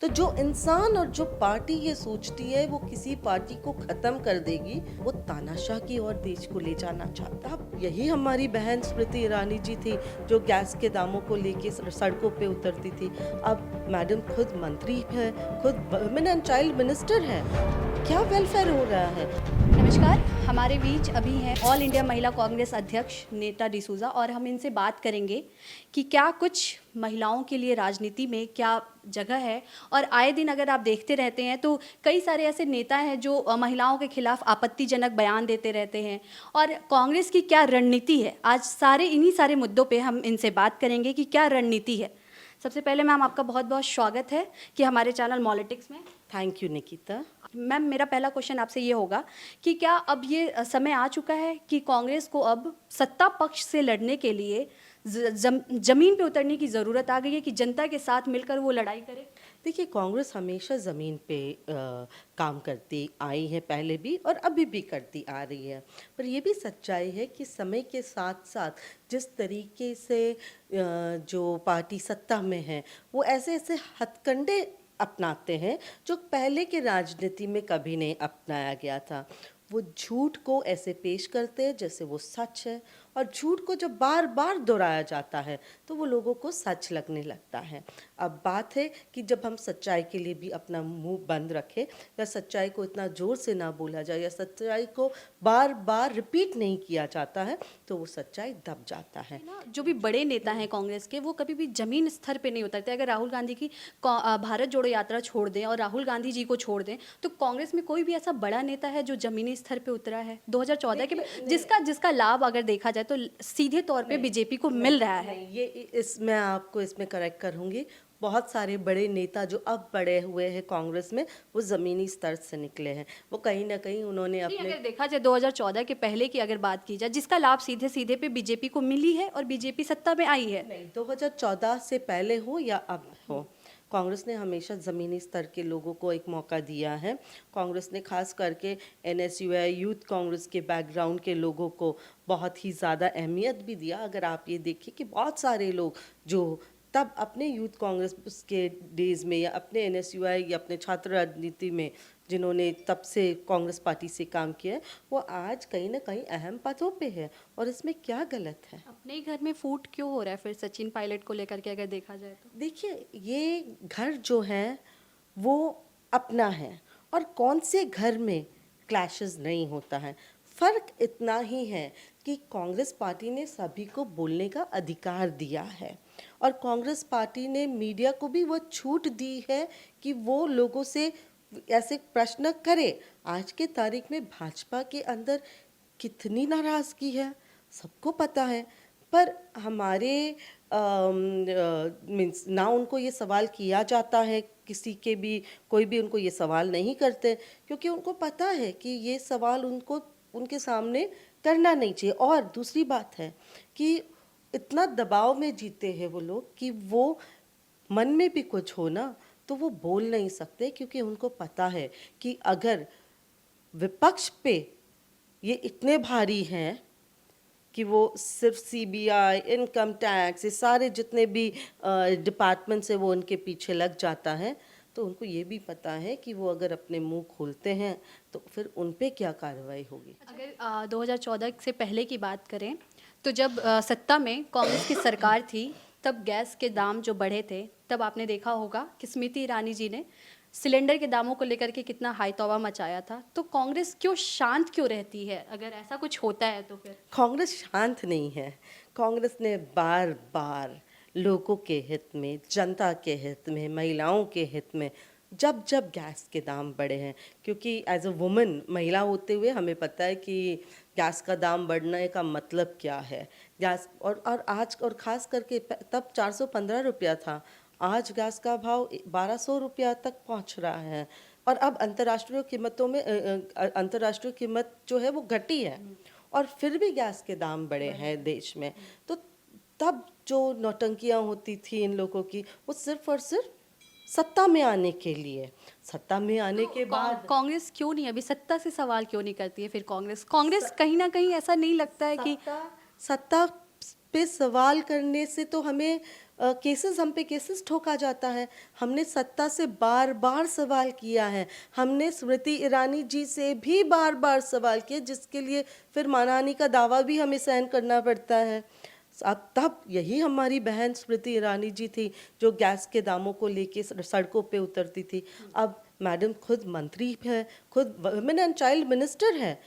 तो जो इंसान और जो पार्टी ये सोचती है वो किसी पार्टी को खत्म कर देगी, वो तानाशाह की ओर देश को ले जाना चाहता है। अब यही हमारी बहन स्मृति ईरानी जी थी जो गैस के दामों को लेके सड़कों पे उतरती थी। अब मैडम खुद मंत्री है, खुद वुमेन एंड चाइल्ड मिनिस्टर है। क्या वेलफेयर हो रहा है? नमस्कार, हमारे बीच अभी हैं ऑल इंडिया महिला कांग्रेस अध्यक्ष नेता डिसूजा और हम इनसे बात करेंगे कि क्या कुछ महिलाओं के लिए राजनीति में क्या जगह है। और आए दिन अगर आप देखते रहते हैं तो कई सारे ऐसे नेता हैं जो महिलाओं के खिलाफ आपत्तिजनक बयान देते रहते हैं और कांग्रेस की क्या रणनीति है। आज इन्हीं सारे मुद्दों पे हम इनसे बात करेंगे कि क्या रणनीति है। सबसे पहले मैम आपका बहुत बहुत स्वागत है कि हमारे चैनल मॉलिटिक्स में। Thank you Nikita. मैम मेरा पहला क्वेश्चन आपसे ये होगा कि क्या अब ये समय आ चुका है कि कांग्रेस को अब सत्ता पक्ष से लड़ने के लिए जमीन पे उतरने की ज़रूरत आ गई है कि जनता के साथ मिलकर वो लड़ाई करे? देखिए, कांग्रेस हमेशा ज़मीन पे काम करती आई है, पहले भी और अभी भी करती आ रही है। पर ये भी सच्चाई है कि समय के साथ साथ जिस तरीके से जो पार्टी सत्ता में है वो ऐसे ऐसे हथकंडे अपनाते हैं जो पहले के राजनीति में कभी नहीं अपनाया गया था। वो झूठ को ऐसे पेश करते हैं जैसे वो सच है, और झूठ को जब बार बार दोहराया जाता है तो वो लोगों को सच लगने लगता है। अब बात है कि जब हम सच्चाई के लिए भी अपना मुंह बंद रखें, या सच्चाई को इतना ज़ोर से ना बोला जाए, या सच्चाई को बार बार रिपीट नहीं किया जाता है, तो वो सच्चाई दब जाता है ना, जो भी बड़े नेता हैं कांग्रेस के वो कभी भी जमीन स्तर पे नहीं उतरते। अगर राहुल गांधी की भारत जोड़ो यात्रा छोड़ दें और राहुल गांधी जी को छोड़ दें तो कांग्रेस में कोई भी ऐसा बड़ा नेता है जो जमीनी स्तर पे उतरा है 2014 के जिसका जिसका लाभ अगर देखा जाए तो सीधे तौर पे बीजेपी को मिल रहा है? नहीं, ये मैं आपको इसमें करेक्ट करूंगी। बहुत सारे बड़े नेता जो अब बड़े हुए हैं कांग्रेस में, वो ज़मीनी स्तर से निकले हैं। वो कहीं ना कहीं उन्होंने नहीं, अपने अगर देखा जाए 2014 के पहले की अगर बात की जाए जिसका लाभ सीधे सीधे पे बीजेपी को मिली है और बीजेपी सत्ता में आई है। नहीं, 2014 से पहले हो या अब हो, कांग्रेस ने हमेशा ज़मीनी स्तर के लोगों को एक मौका दिया है। कांग्रेस ने खास करके एनएसयूआई यूथ कांग्रेस के बैकग्राउंड के लोगों को बहुत ही ज़्यादा अहमियत भी दिया। अगर आप ये देखिए कि बहुत सारे लोग जो तब अपने यूथ कांग्रेस के डेज में, या अपने एनएसयूआई या अपने छात्र राजनीति में जिन्होंने तब से कांग्रेस पार्टी से काम किया है, वो आज कहीं ना कहीं अहम पदों पे है। और इसमें क्या गलत है? अपने ही घर में फूट क्यों हो रहा है फिर सचिन पायलट को लेकर के अगर देखा जाए तो? देखिए, ये घर जो है वो अपना है, और कौन से घर में क्लैशेस नहीं होता है। फ़र्क इतना ही है कि कांग्रेस पार्टी ने सभी को बोलने का अधिकार दिया है, और कांग्रेस पार्टी ने मीडिया को भी वो छूट दी है कि वो लोगों से ऐसे प्रश्न करे। आज के तारीख में भाजपा के अंदर कितनी नाराज़गी है सबको पता है, पर हमारे मीन्स ना उनको ये सवाल किया जाता है, किसी के भी कोई भी उनको ये सवाल नहीं करते, क्योंकि उनको पता है कि ये सवाल उनको उनके सामने करना नहीं चाहिए। और दूसरी बात है कि इतना दबाव में जीते हैं वो लोग कि वो मन में भी कुछ हो ना तो वो बोल नहीं सकते, क्योंकि उनको पता है कि अगर विपक्ष पे ये इतने भारी हैं कि वो सिर्फ सीबीआई, इनकम टैक्स, ये सारे जितने भी डिपार्टमेंट्स हैं वो उनके पीछे लग जाता है, तो उनको ये भी पता है कि वो अगर अपने मुंह खोलते हैं तो फिर उन पे क्या कार्रवाई होगी। अगर 2014 से पहले की बात करें तो जब सत्ता में कांग्रेस की सरकार थी तब गैस के दाम जो बढ़े थे तब आपने देखा होगा कि स्मृति ईरानी जी ने सिलेंडर के दामों को लेकर के कितना हाई तौबा मचाया था। तो कांग्रेस क्यों शांत क्यों रहती है अगर ऐसा कुछ होता है तो फिर? कांग्रेस शांत नहीं है। कांग्रेस ने बार बार लोगों के हित में, जनता के हित में, महिलाओं के हित में जब जब गैस के दाम बढ़े हैं, क्योंकि एज अ वुमन, महिला होते हुए हमें पता है कि गैस का दाम बढ़ने का मतलब क्या है। गैस और आज और ख़ास करके तब 415 रुपया था, आज गैस का भाव 1200 रुपया तक पहुंच रहा है। और अब अंतर्राष्ट्रीय कीमतों में अंतर्राष्ट्रीय कीमत जो है वो घटी है, और फिर भी गैस के दाम बढ़े हैं देश में। तो तब जो नौटंकियां होती थी इन लोगों की, वो सिर्फ और सिर्फ सत्ता में आने के लिए, सत्ता में आने के बाद कांग्रेस क्यों नहीं अभी सत्ता से सवाल क्यों नहीं करती है फिर? कांग्रेस कहीं ना कहीं ऐसा नहीं लगता है कि सत्ता सत्ता पे सवाल करने से तो हमें केसेस हम पे केसेस ठोका जाता है। हमने सत्ता से बार बार सवाल किया है, हमने स्मृति ईरानी जी से भी बार बार सवाल किया, जिसके लिए फिर मानहानि का दावा भी हमें सहन करना पड़ता है। अब तब यही हमारी बहन स्मृति ईरानी जी थी जो गैस के दामों को लेके सड़कों पे उतरती थी। अब मैडम खुद मंत्री है, खुद वुमेन एंड चाइल्ड मिनिस्टर है।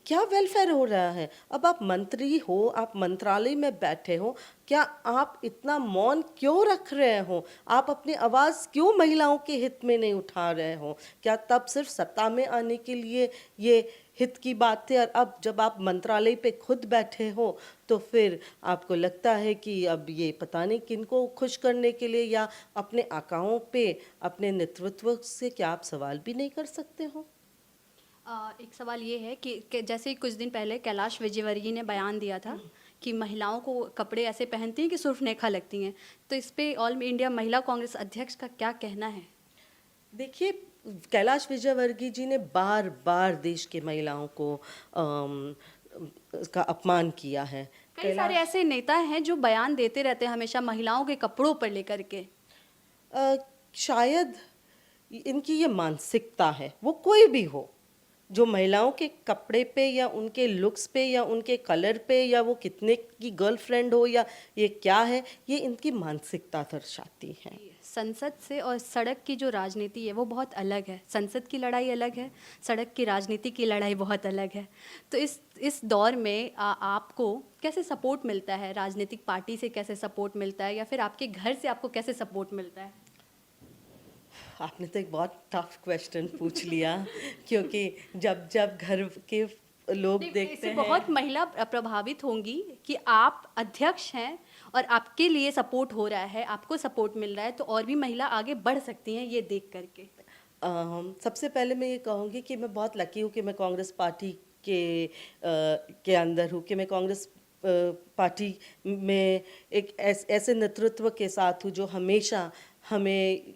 क्या वेलफेयर हो रहा है? अब आप मंत्री हो, आप मंत्रालय में बैठे हो, क्या आप इतना मौन क्यों रख रहे हो? आप अपनी आवाज़ क्यों महिलाओं के हित में नहीं उठा रहे हो? क्या तब सिर्फ सत्ता में आने के लिए ये हित की बात थी, और अब जब आप मंत्रालय पे खुद बैठे हो तो फिर आपको लगता है कि अब ये पता नहीं किनको खुश करने के लिए, या अपने आकाओं पे, अपने नेतृत्व से क्या आप सवाल भी नहीं कर सकते हो? एक सवाल ये है कि जैसे कुछ दिन पहले कैलाश विजयवर्गीय ने बयान दिया था कि महिलाओं को कपड़े ऐसे पहनती हैं कि सुर्खनेखा लगती हैं, तो इस पे ऑल इंडिया महिला कांग्रेस अध्यक्ष का क्या कहना है? देखिए, कैलाश विजयवर्गीय जी ने बार बार देश की महिलाओं को का अपमान किया है। कई सारे ऐसे नेता हैं जो बयान देते रहते हैं हमेशा महिलाओं के कपड़ों पर लेकर के। शायद इनकी ये मानसिकता है, वो कोई भी हो, जो महिलाओं के कपड़े पे या उनके लुक्स पे या उनके कलर पे, या वो कितने की गर्लफ्रेंड हो या ये क्या है, ये इनकी मानसिकता दर्शाती है। संसद से और सड़क की जो राजनीति है वो बहुत अलग है। संसद की लड़ाई अलग है, सड़क की राजनीति की लड़ाई बहुत अलग है। तो इस दौर में आपको कैसे सपोर्ट मिलता है? राजनीतिक पार्टी से कैसे सपोर्ट मिलता है, या फिर आपके घर से आपको कैसे सपोर्ट मिलता है? आपने तो एक बहुत टफ क्वेश्चन पूछ लिया, क्योंकि जब जब घर के लोग देखते इससे हैं, बहुत महिला प्रभावित होंगी कि आप अध्यक्ष हैं और आपके लिए सपोर्ट हो रहा है, आपको सपोर्ट मिल रहा है, तो और भी महिला आगे बढ़ सकती हैं ये देख करके। सबसे पहले मैं ये कहूँगी कि मैं बहुत लकी हूँ कि मैं कांग्रेस पार्टी के अंदर हूँ, कि मैं कांग्रेस पार्टी में एक ऐसे नेतृत्व के साथ हूँ जो हमेशा हमें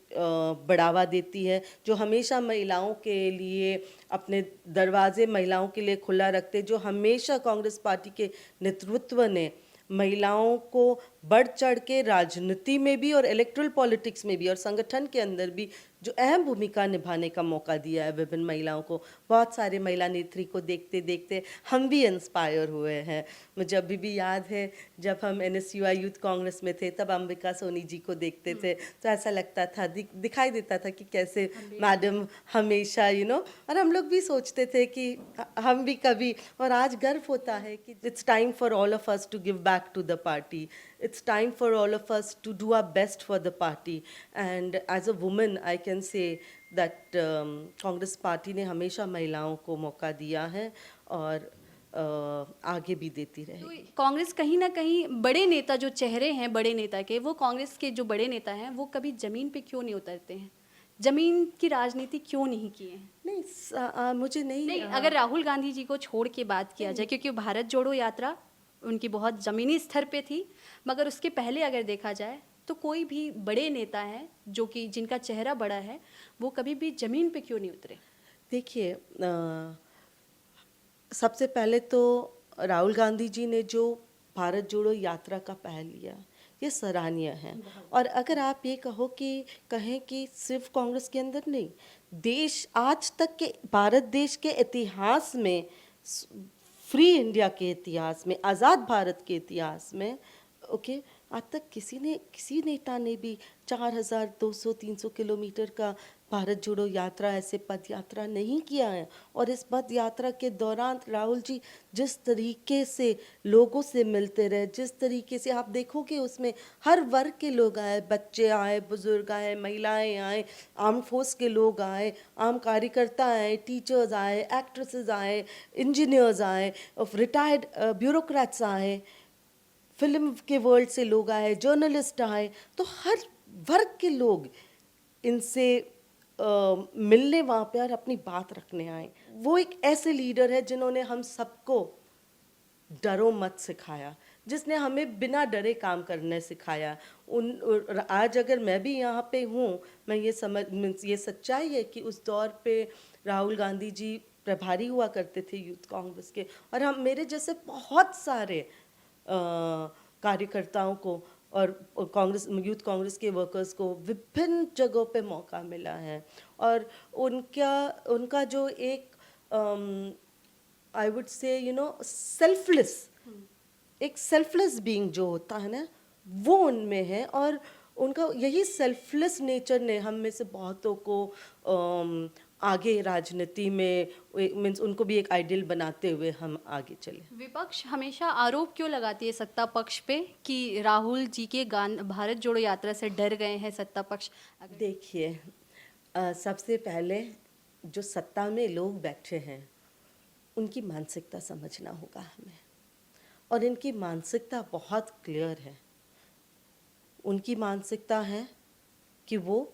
बढ़ावा देती है, जो हमेशा महिलाओं के लिए अपने दरवाजे महिलाओं के लिए खुला रखते, जो हमेशा कांग्रेस पार्टी के नेतृत्व ने महिलाओं को बढ़ चढ़ के राजनीति में भी और इलेक्ट्रल पॉलिटिक्स में भी और संगठन के अंदर भी जो अहम भूमिका निभाने का मौका दिया है विभिन्न महिलाओं को। बहुत सारे महिला नेत्री को देखते देखते हम भी इंस्पायर हुए हैं। मुझे अभी भी याद है जब हम NSUI यूथ कांग्रेस में थे, तब अंबिका सोनी जी को देखते थे तो ऐसा लगता था, दिखाई देता था कि कैसे मैडम हमेशा और हम लोग भी सोचते थे कि हम भी कभी, और आज गर्व होता है कि it's time for all of us to give back to the party. It's time for all of us to do our best for the party. And as a woman, I can say that Congress party ने हमेशा महिलाओं को मौका दिया है और आगे भी देती रहेगी। तो कांग्रेस कहीं ना कहीं बड़े नेता जो चेहरे हैं बड़े नेता के, वो कांग्रेस के जो बड़े नेता हैं वो कभी जमीन पे क्यों नहीं उतरते हैं? जमीन की राजनीति क्यों नहीं की है? नहीं, मुझे नहीं अगर राहुल गांधी जी को छोड़ के बात किया जाए, क्योंकि भारत जोड़ो यात्रा उनकी बहुत ज़मीनी स्तर पे थी, मगर उसके पहले अगर देखा जाए तो कोई भी बड़े नेता हैं जो कि जिनका चेहरा बड़ा है, वो कभी भी ज़मीन पे क्यों नहीं उतरे? देखिए, सबसे पहले तो राहुल गांधी जी ने जो भारत जोड़ो यात्रा का पहल लिया, ये सराहनीय है। और अगर आप ये कहें कि सिर्फ कांग्रेस के अंदर नहीं, देश आज तक के भारत देश के इतिहास में, फ्री इंडिया के इतिहास में, आज़ाद भारत के इतिहास में, आज तक किसी नेता ने भी 4,200-300 किलोमीटर का भारत जोड़ो यात्रा, ऐसे पद यात्रा नहीं किया है। और इस पद यात्रा के दौरान राहुल जी जिस तरीके से लोगों से मिलते रहे, जिस तरीके से आप देखोगे उसमें हर वर्ग के लोग आए, बच्चे आए, बुजुर्ग आए, महिलाएं आए, आर्म फोर्स के लोग आए, आम कार्यकर्ता आए, टीचर्स आए, एक्ट्रेसेस आए, इंजीनियर्स आए, रिटायर्ड ब्यूरोक्रेट्स आए, फिल्म के वर्ल्ड से लोग आए, जर्नलिस्ट आए, तो हर वर्ग के लोग इनसे मिलने वहाँ पे और अपनी बात रखने आए। वो एक ऐसे लीडर है जिन्होंने हम सबको डरो मत सिखाया, जिसने हमें बिना डरे काम करने सिखाया। आज अगर मैं भी यहाँ पे हूँ, मैं ये सच्चाई है कि उस दौर पे राहुल गांधी जी प्रभारी हुआ करते थे यूथ कांग्रेस के, और हम मेरे जैसे बहुत सारे कार्यकर्ताओं को और कांग्रेस यूथ कांग्रेस के वर्कर्स को विभिन्न जगहों पे मौका मिला है। और उनका उनका जो एक आई वुड से सेल्फलेस, एक सेल्फलेस बीइंग जो होता है ना, वो उनमें है। और उनका यही सेल्फलेस नेचर ने हम में से बहुतों को आगे राजनीति में मीन्स उनको भी एक आइडियल बनाते हुए हम आगे चले। विपक्ष हमेशा आरोप क्यों लगाती है सत्ता पक्ष पे कि राहुल जी के गान भारत जोड़ो यात्रा से डर गए हैं सत्ता पक्ष? देखिए, सबसे पहले जो सत्ता में लोग बैठे हैं उनकी मानसिकता समझना होगा हमें, और इनकी मानसिकता बहुत क्लियर है। उनकी मानसिकता है कि वो,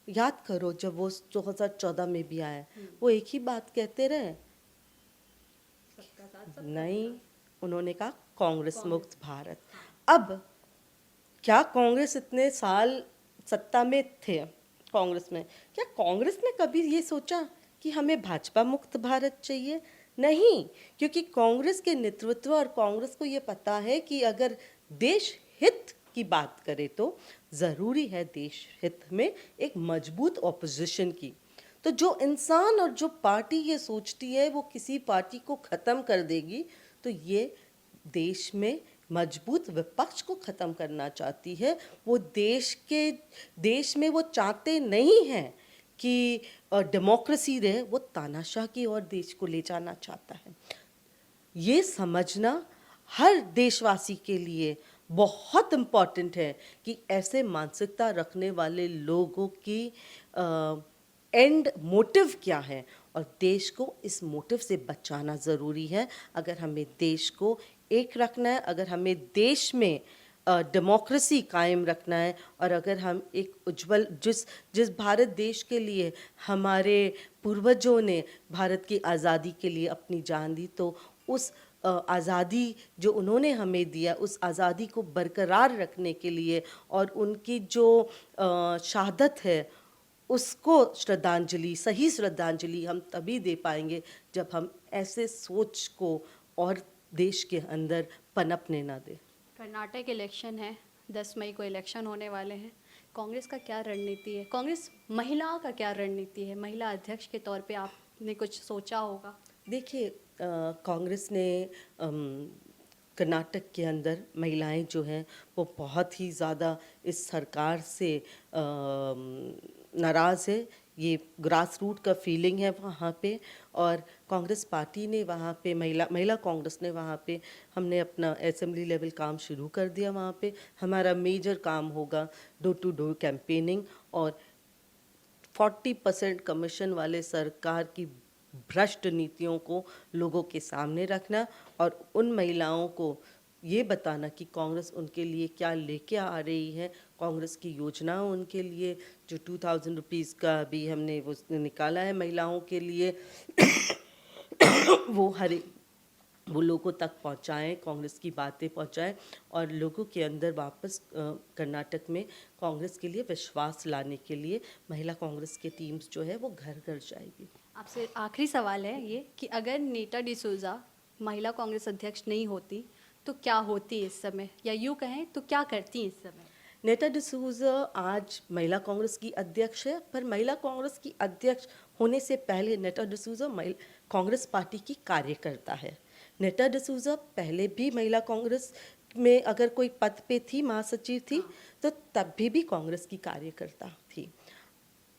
याद करो जब वो 2014 में भी आए, वो एक ही बात कहते रहे, नहीं, उन्होंने कहा कांग्रेस मुक्त भारत। अब क्या कांग्रेस इतने साल सत्ता में थे कांग्रेस में, क्या कांग्रेस ने कभी ये सोचा कि हमें भाजपा मुक्त भारत चाहिए? नहीं, क्योंकि कांग्रेस के नेतृत्व और कांग्रेस को ये पता है कि अगर देश हित की बात करें तो ज़रूरी है देश हित में एक मजबूत ऑपोजिशन की। तो जो इंसान और जो पार्टी ये सोचती है वो किसी पार्टी को ख़त्म कर देगी, तो ये देश में मजबूत विपक्ष को ख़त्म करना चाहती है। वो देश में वो चाहते नहीं हैं कि डेमोक्रेसी रहे, वो तानाशाह की ओर देश को ले जाना चाहता है। ये समझना हर देशवासी के लिए बहुत इम्पॉर्टेंट है कि ऐसे मानसिकता रखने वाले लोगों की एंड मोटिव क्या है, और देश को इस मोटिव से बचाना ज़रूरी है। अगर हमें देश को एक रखना है, अगर हमें देश में डेमोक्रेसी कायम रखना है, और अगर हम एक उज्जवल जिस भारत देश के लिए हमारे पूर्वजों ने भारत की आज़ादी के लिए अपनी जान दी, तो उस आज़ादी जो उन्होंने हमें दिया, उस आज़ादी को बरकरार रखने के लिए और उनकी जो शहादत है उसको श्रद्धांजलि, सही श्रद्धांजलि हम तभी दे पाएंगे जब हम ऐसे सोच को और देश के अंदर पनपने ना दें। कर्नाटक इलेक्शन है, 10 मई को इलेक्शन होने वाले हैं। कांग्रेस का क्या रणनीति है? कांग्रेस महिलाओं का क्या रणनीति है? महिला अध्यक्ष के तौर पे आपने कुछ सोचा होगा। देखिए, कांग्रेस ने कर्नाटक के अंदर महिलाएं जो हैं वो बहुत ही ज़्यादा इस सरकार से नाराज़ है। ये ग्रास रूट का फीलिंग है वहाँ पे, और कांग्रेस पार्टी ने वहाँ पे महिला कांग्रेस ने वहाँ पे, हमने अपना असेंबली लेवल काम शुरू कर दिया। वहाँ पे हमारा मेजर काम होगा डोर टू डोर कैंपेनिंग और 40% कमीशन वाले सरकार की भ्रष्ट नीतियों को लोगों के सामने रखना, और उन महिलाओं को ये बताना कि कांग्रेस उनके लिए क्या लेके आ रही है। कांग्रेस की योजना उनके लिए जो 2000 रुपीज़ का भी हमने वो निकाला है महिलाओं के लिए वो लोगों तक पहुंचाएं, कांग्रेस की बातें पहुंचाएं, और लोगों के अंदर वापस कर्नाटक में कांग्रेस के लिए विश्वास लाने के लिए महिला कांग्रेस के टीम्स जो है वो घर घर जाएगी। आपसे आखिरी सवाल है ये कि अगर नीता डिसूजा महिला कांग्रेस अध्यक्ष नहीं होती तो क्या होती इस समय, या यूँ कहें तो क्या करती इस समय? नीता डिसूजा आज महिला कांग्रेस की अध्यक्ष है, पर महिला कांग्रेस की अध्यक्ष होने से पहले नीता डिसूजा कांग्रेस पार्टी की कार्यकर्ता है। नीता डिसूजा पहले भी महिला कांग्रेस में अगर कोई पद पे थी, महासचिव थी, तो तब भी कांग्रेस की कार्यकर्ता थी।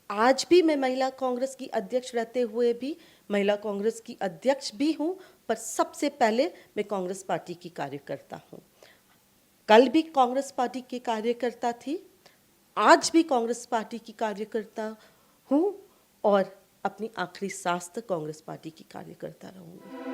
आज भी मैं महिला कांग्रेस की अध्यक्ष रहते हुए भी महिला कांग्रेस की अध्यक्ष भी हूँ, पर सबसे पहले मैं कांग्रेस पार्टी की कार्यकर्ता हूँ। कल भी कांग्रेस पार्टी की कार्यकर्ता थी, आज भी कांग्रेस पार्टी की कार्यकर्ता हूँ, और अपनी आखिरी सांस तक कांग्रेस पार्टी की कार्यकर्ता रहूँगी।